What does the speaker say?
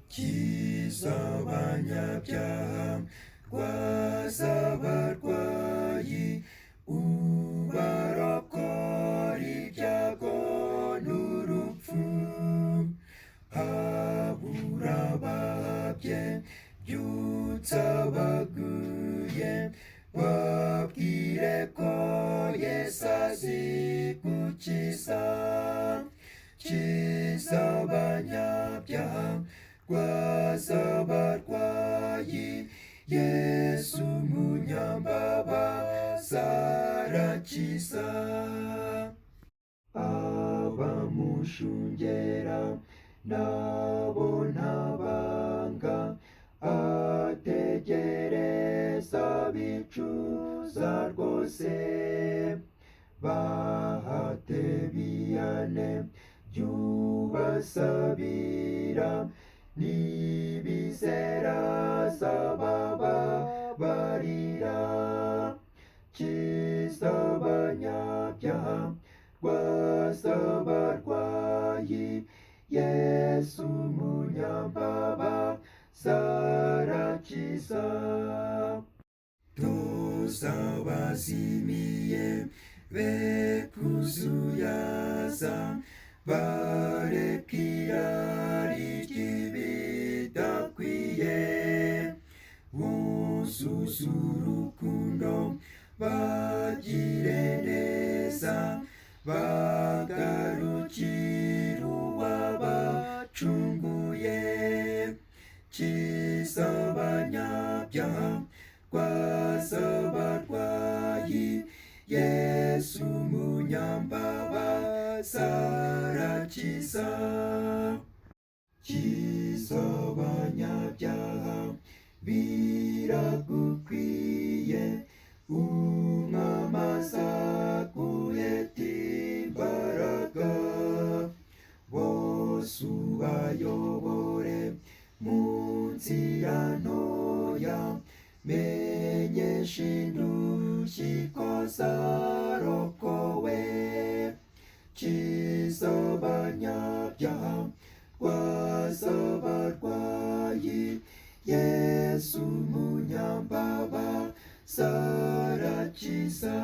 kiza abanyabyaha, rwaza abarwayi, ubarokora ibyago n'urupfu. Habura ababye, byutsa abaguye, babwire ko Yesu azi gukiza. Kiza abanyabyaha, rwaza abarwayi, Yesu umunyambabazi arakiza. Abamushungera nabo ntabanga, ategereza bicuza rwose. Bahate biyane byubasabira, nibizera azabababarira. Kiza abanyabyaha, rwaza abarwayi, Yesu umunyambabazi arakiza. Toza abazimiye be kuzuyaza, bareka irari ry'ibidakwiye. Buzuze urukundo, bagire neza, bagarukire uwabacunguye. Kiza abanyabyaha, rwaza abarwayi, Yesu umunyambabazi arakiza. Kiza abanyabyaha, biragukwiye, umwami azaguheta imbaraga. Bose ubayobore mu nzira ntoya, menyesha indushyi ko zarokowe. Kiza abanyabyaha, rwaza abarwayi, Yesu umunyambabazi arakiza.